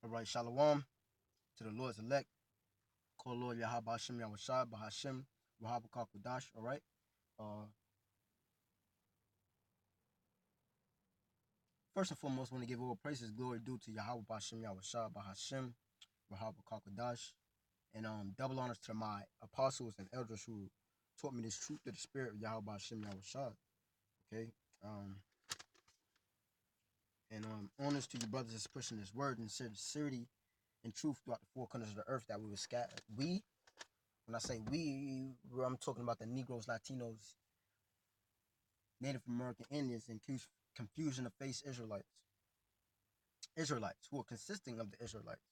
All right, Shalom to the Lord's elect. Call Lord Yahweh Hashem Yahushua Bahashem Wahab Kakwadash. All right. Uh, First and foremost, want to give all praises, glory due to Yahweh Hashem Yahushua Bahashem Wahab Kakwadash, and double honors to my apostles and elders who taught me this truth of the spirit of Yahweh Hashem Yahushua. Okay. Um, and honors to you brothers that's pushing this word in sincerity and truth throughout the four corners of the earth that we were scattered. When I say we, I'm talking about the Negroes, Latinos, Native American Indians, and confusion of face Israelites who are consisting of the Israelites.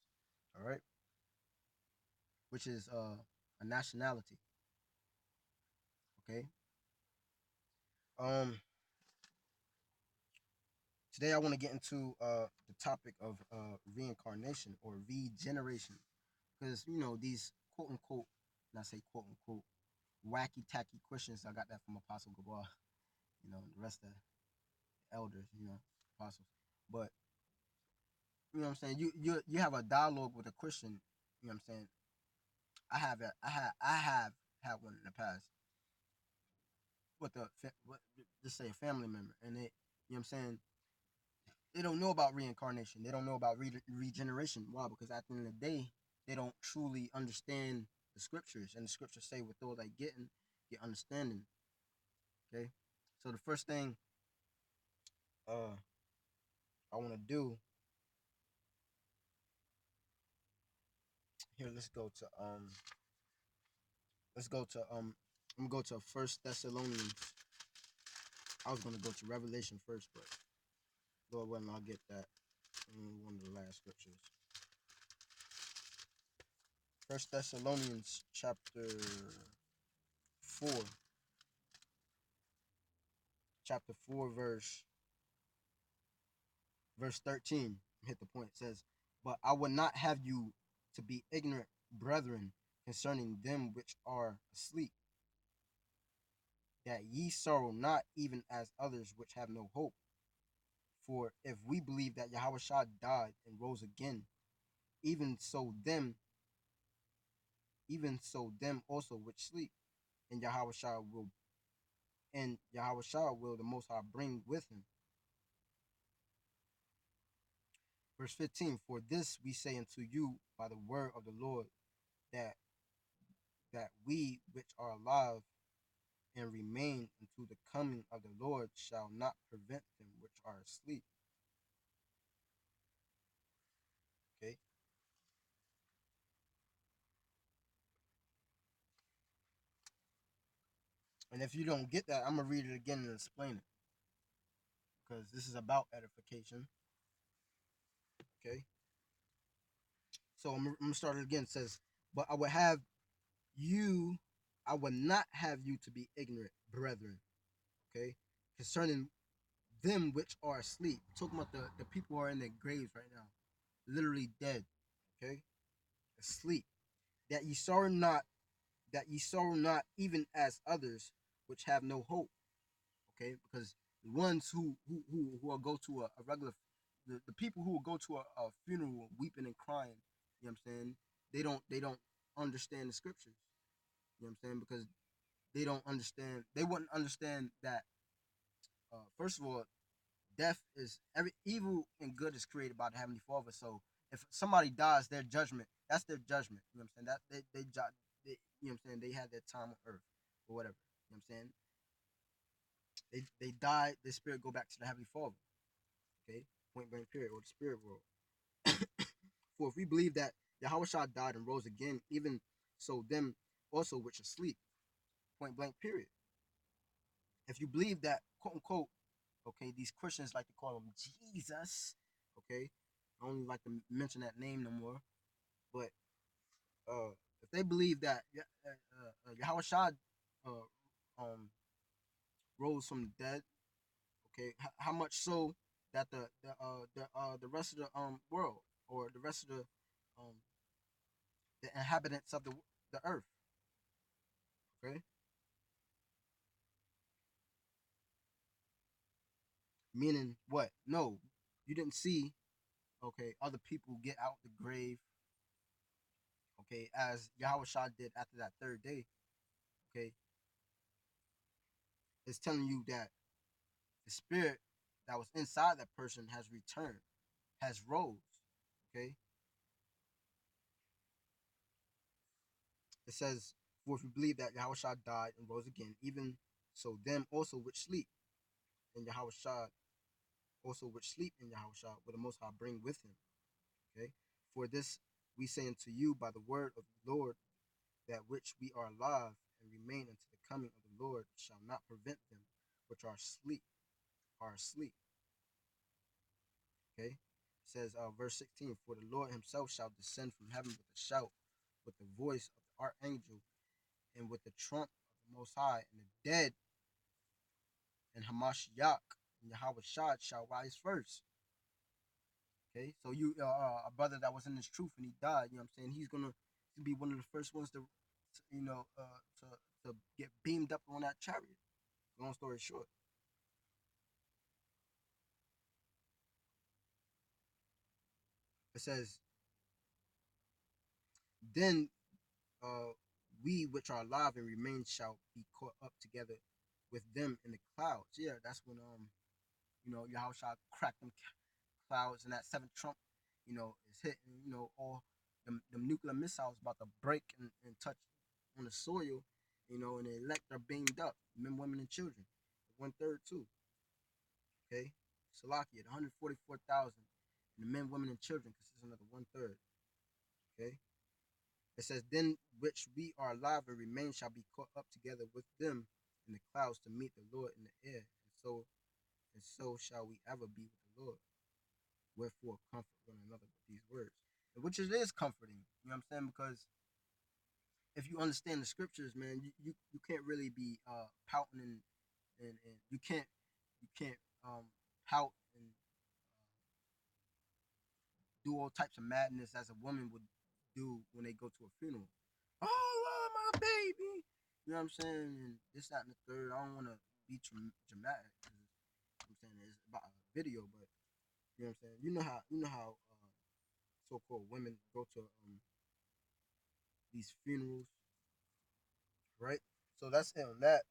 All right, which is a nationality. Okay. Um, Today I want to get into the topic of reincarnation or regeneration, because these quote unquote, and I say quote unquote, wacky tacky Christians. I got that from Apostle Gabar. The rest of the elders, apostles. But what I'm saying, you have a dialogue with a Christian. What I'm saying, I have had one in the past with just say a family member, and they, what I'm saying, they don't know about reincarnation. They don't know about regeneration. Why? Because at the end of the day, they don't truly understand the scriptures, and the scriptures say, "With all that get understanding." Okay, so the first thing uh I want to do here, let's go to I'm gonna go to First Thessalonians. I was gonna go to Revelation first, but Lord willing, I'll get that in one of the last scriptures. First Thessalonians four, chapter 4, verse 13. Hit the point. It says, "But I would not have you to be ignorant, brethren, concerning them which are asleep, that ye sorrow not, even as others which have no hope. For if we believe that Yahweh Shah died and rose again, even so them, also which sleep, and Yahweh Shah will the Most High bring with him." Verse 15, "For this we say unto you by the word of the Lord, that we which are alive and remain unto the coming of the Lord shall not prevent them which are asleep." Okay. And if you don't get that, I'm gonna read it again and explain it, because this is about edification. Okay. So I'm gonna start it again. It says, "But you, I would not have you to be ignorant, brethren." Okay, concerning them which are asleep. Talking about the people who are in their graves right now, literally dead. Okay, asleep. That ye sorrow not, even as others which have no hope. Okay, because the ones who will go to a regular, the people who will go to a funeral weeping and crying, what I'm saying, they don't understand the scriptures. What I'm saying, because they wouldn't understand that, first of all, death is every evil and good is created by the Heavenly Father. So if somebody dies, their judgment, that's their judgment. You know what I'm saying? That they you know what I'm saying, they had their time on earth or whatever. You know what I'm saying? They die, their spirit go back to the Heavenly Father. Okay? Point blank period, or the spirit world. For if we believe that Yahweh Shah died and rose again, even so them also which are asleep. Point blank period. If you believe that, quote unquote, okay, these Christians like to call him Jesus, okay, I don't even like to mention that name no more, but if they believe that Yahweh Shah uh, um, rose from the dead, okay, how much so that the rest of the world, or the rest of um the inhabitants of the earth, okay, meaning what? No, you didn't see, okay, other people get out the grave, okay, as Yahweh Shah did after that third day, okay, it's telling you that the spirit that was inside that person has returned, has rose, okay. It says, for if you believe that Yahweh Shah died and rose again, even so them also which sleep in Yahweh Shah, also which sleep in Yahweh Shah, will the Most High bring with him. Okay. For this we say unto you by the word of the Lord, that which we are alive and remain unto the coming of the Lord shall not prevent them which are asleep. Okay. It says, verse 16, for the Lord himself shall descend from heaven with a shout, with the voice of the archangel, and with the trump of the Most High, and the dead and Hamashiach and Yahweh Shad shall rise first. Okay, so you a brother that was in this truth and he died. You know what I'm saying? He's gonna be one of the first ones to you know to get beamed up on that chariot. Long story short, it says, then uh we which are alive and remain shall be caught up together with them in the clouds. Yeah, that's when Yahweh shall crack them clouds and that seventh trump, is hitting, all them nuclear missiles about to break and touch on the soil, and the elect are beamed up, men, women, and children. One third too. Okay. Salaki at 144,000. And the men, women, and children consisting of the one third. Okay. It says, then which we are alive and remain shall be caught up together with them in the clouds to meet the Lord in the air. And so shall we ever be with the Lord. Wherefore comfort one another with these words. And which it is comforting, you know what I'm saying? Because if you understand the scriptures, man, you can't really be pouting and you can't pout and do all types of madness as a woman would do when they go to a funeral. Oh, my baby. You know what I'm saying? And this, that, and the third. I don't want to be dramatic. I'm saying it's about a video, but you know what I'm saying. You know how so-called women go to these funerals, right? So that's it on that.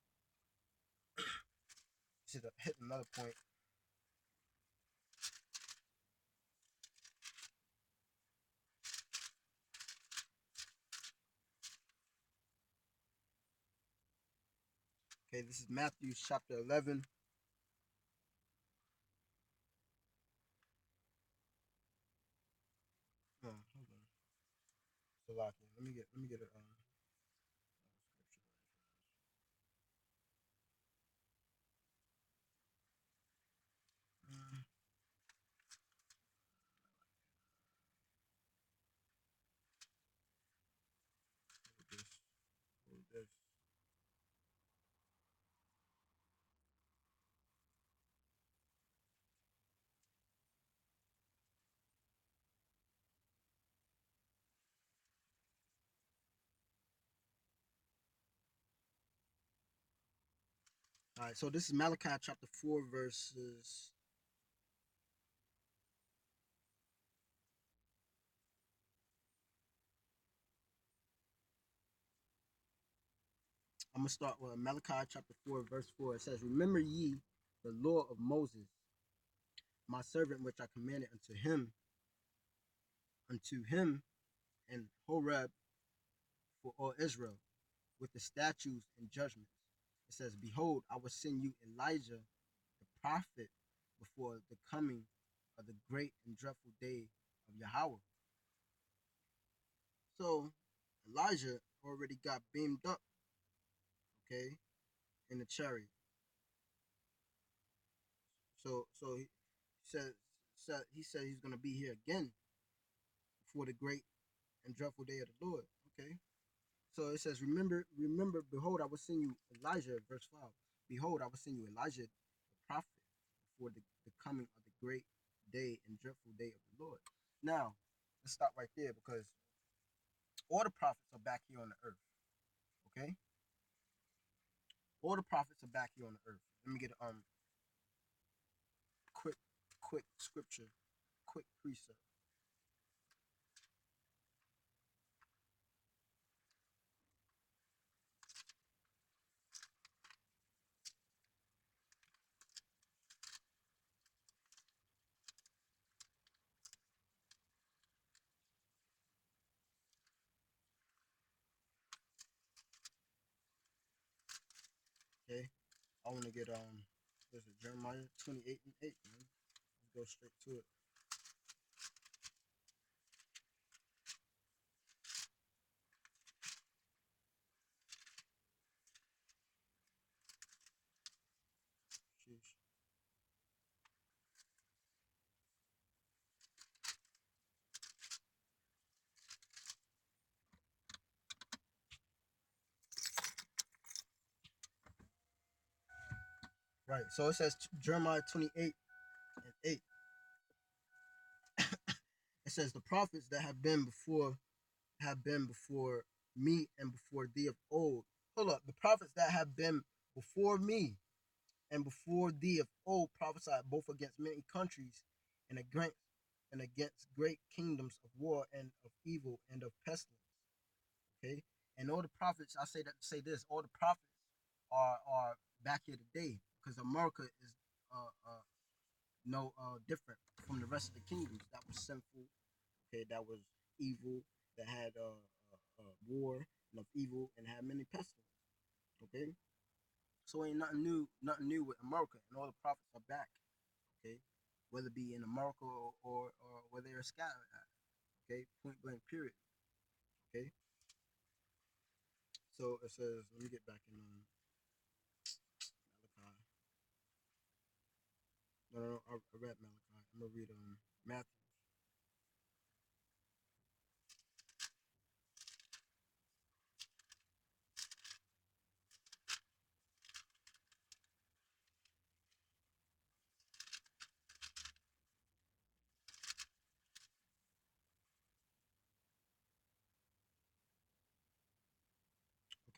Should hit another point. Okay, this is Matthew chapter 11. Hold on. Salakia. Let me get a scripture. This, this. All right, so this is Malachi chapter 4, verses. I'm gonna start with Malachi chapter 4, verse 4. It says, remember ye the law of Moses, my servant, which I commanded unto him and Horeb for all Israel, with the statutes and judgments. It says, behold, I will send you Elijah the prophet before the coming of the great and dreadful day of Yahweh. So Elijah already got beamed up, okay, in the chariot. So he said he's gonna be here again for the great and dreadful day of the Lord. Okay. So it says, remember, behold, I will send you Elijah, verse 5. Behold, I will send you Elijah the prophet for the coming of the great day and dreadful day of the Lord. Now, let's stop right there because all the prophets are back here on the earth. Okay? All the prophets are back here on the earth. Let me get quick quick scripture quick precept. Okay, I want to get what's it, Jeremiah 28:8, man. Let's go straight to it. Sheesh. Right. So it says Jeremiah 28:8. It says the prophets that have been before me and before thee of old. Hold up, the prophets that have been before me and before thee of old prophesied both against many countries and against great kingdoms of war and of evil and of pestilence. Okay, and all the prophets, I say that to say this: all the prophets are back here today because America is no different from the rest of the kingdoms that was sinful, okay, that was evil, that had war and of evil and had many pestilence. Okay, so ain't nothing new with America, and all the prophets are back. Okay, whether it be in America or where they are scattered at. Okay, point blank, period. Okay, so it says, let me get back in Malachi. No, I read Malachi. I'm gonna read Matthew.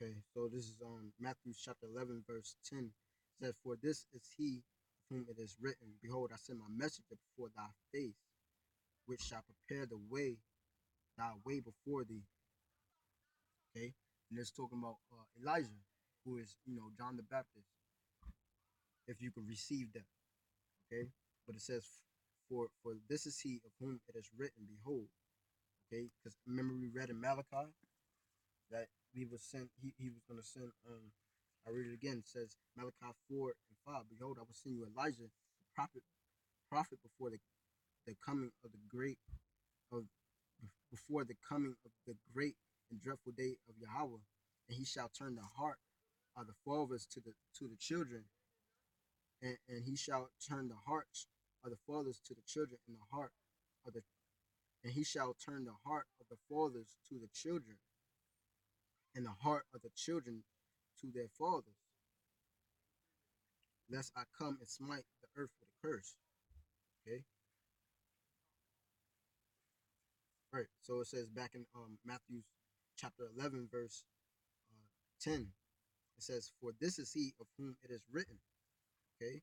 Okay, so this is Matthew chapter 11, verse 10. It says, for this is he of whom it is written, behold, I send my messenger before thy face, which shall prepare the way, thy way before thee. Okay, and it's talking about Elijah, who is, John the Baptist, if you could receive that. Okay, but it says, for this is he of whom it is written, behold. Okay, because remember we read in Malachi that he was sent. He was going to send. I read it again. It says Malachi 4:5. Behold, I will send you Elijah, the prophet before the coming of the great of before the coming of the great and dreadful day of Yahweh, and he shall turn the heart of the fathers to the children, and he shall turn the hearts of the fathers to the children, and the heart of the and he shall turn the heart of the fathers to the children, and the heart of the children to their fathers, lest I come and smite the earth with a curse. Okay, right. So it says back in Matthew chapter 11, verse 10. It says, "For this is he of whom it is written." Okay,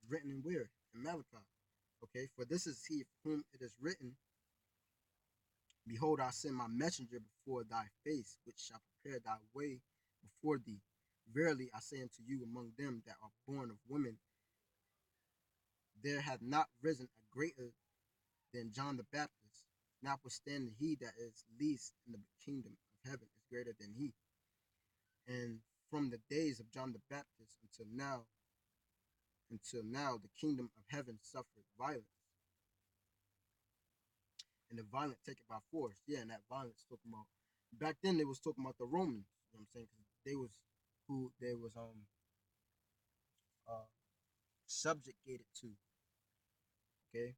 written in where? In Malachi. Okay, for this is he of whom it is written, behold, I send my messenger before thy face, which shall prepare thy way before thee. Verily I say unto you, among them that are born of women, there hath not risen a greater than John the Baptist. Notwithstanding, he that is least in the kingdom of heaven is greater than he. And from the days of John the Baptist until now, the kingdom of heaven suffered violence, and the violent take it by force. Yeah, and that violence talking about back then they was talking about the Romans. You know what I'm saying? Because they was who they was uh subjugated to. Okay,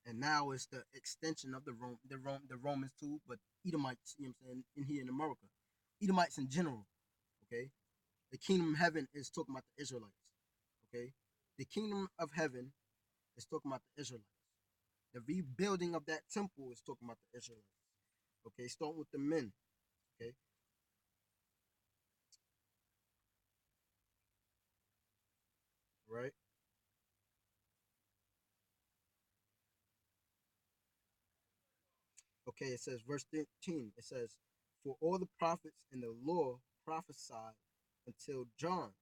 and now it's the extension of the Romans too, but Edomites. You know what I'm saying? In here in America, Edomites in general. Okay, the kingdom of heaven is talking about the Israelites. Okay, the kingdom of heaven is talking about the Israelites. The rebuilding of that temple is talking about the Israelites. Okay, starting with the men. Okay, right. Okay, it says verse 13. It says, "For all the prophets in the law prophesied until John,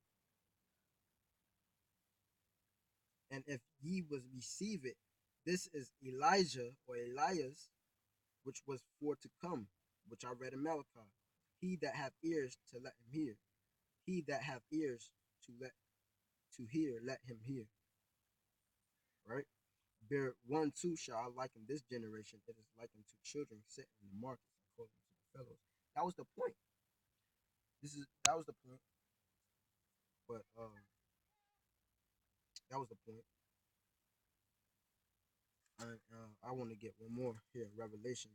and if ye was receive it, this is Elijah or Elias, which was for to come, which I read in Malachi. He that hath ears to let him hear. He that hath ears to hear, let him hear." Right? Bear one too shall I liken this generation. It is likened to children sitting in the markets and calling to the fellows. That was the point. That was the point. But that was the point. And I want to get one more here. Revelation.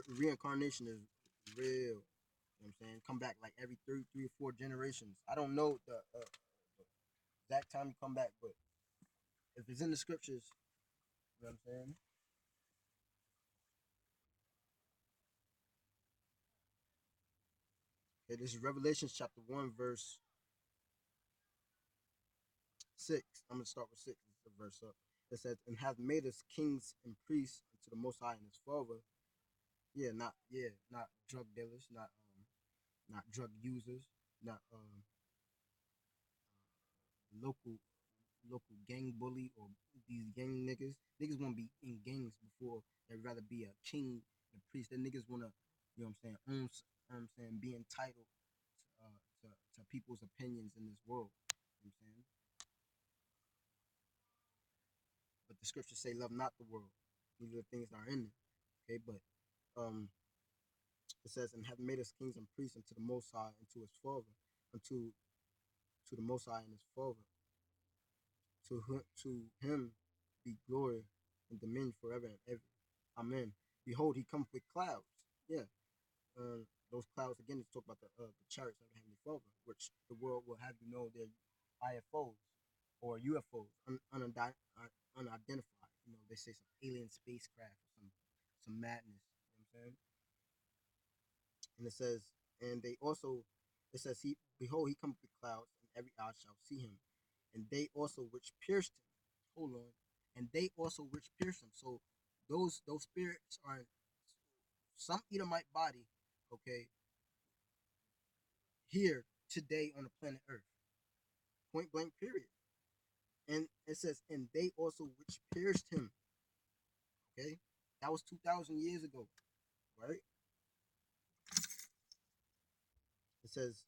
Reincarnation is real. You know what I'm saying? Come back like every three or four generations. I don't know the exact time you come back, but if it's in the scriptures, you know what I'm saying? Okay, this is Revelation chapter 1, verse 6. I'm going to start with 6. It's the verse up. It says, "And hath made us kings and priests unto the Most High and His Father." Not drug dealers, not drug users, not local local gang bully or these gang niggas. Niggas want to be in gangs before they'd rather be a king and a priest. The niggas want to, you know what I'm saying, own, I'm saying, be entitled to people's opinions in this world. You know what I'm saying? But the scriptures say, "Love not the world." These are the things that are in it. Okay, but um, it says, "And have made us kings and priests unto the Most High and to His Father, unto to the Most High and His Father. To Him be glory and dominion forever and ever. Amen. Behold, He cometh with clouds." Yeah, those clouds again is talk about the chariots of the Heavenly Father, which the world will have you know they're IFOs or UFOs, unidentified. You know, they say some alien spacecraft or some madness. You know what I'm saying? And it says, and they also, it says, "He behold, He cometh with clouds, and every eye shall see Him, and they also which pierced Him." Hold on, and they also which pierced Him. So those spirits are in some Edomite body, okay, here today on the planet Earth. Point blank, period. And it says, "And they also which pierced Him." Okay, that was 2,000 years ago, right? It says,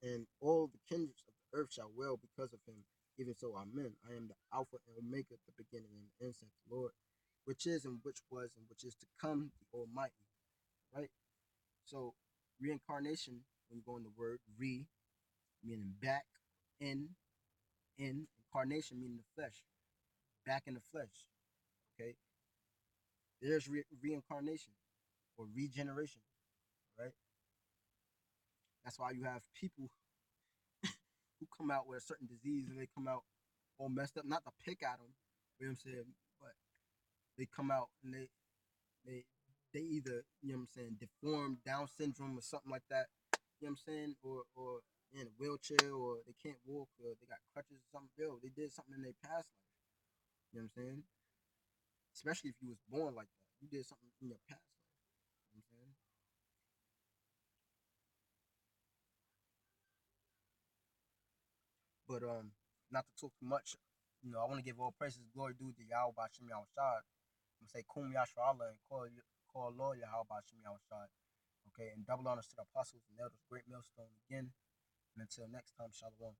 "And all the kindreds of the earth shall wail because of Him. Even so, Amen. I am the Alpha and Omega, the beginning and the end, saith the Lord, which is and which was and which is to come, the Almighty." Right. So reincarnation, when you go in the word re, meaning back, in incarnation meaning the flesh, back in the flesh. Okay, there's reincarnation or regeneration, right? That's why you have people who come out with a certain disease and they come out all messed up. Not to pick at them, you know what I'm saying, but they come out and they they either, you know what I'm saying, deformed Down syndrome or something like that. You know what I'm saying, or in a wheelchair, or they can't walk, or they got crutches or something. Yo, they did something in their past life. You know what I'm saying? Especially if you was born like that, you did something in your past life. You know what I'm saying? But not to talk too much. You know, I want to give all praises, glory due to Yahweh Bashim Yahushad. I'm gonna say Kum Yashua Allah and call Lord Yahweh Bashim Yahushad. Okay, and double honors to the apostles and elders, great millstone again. And until next time, Shalom.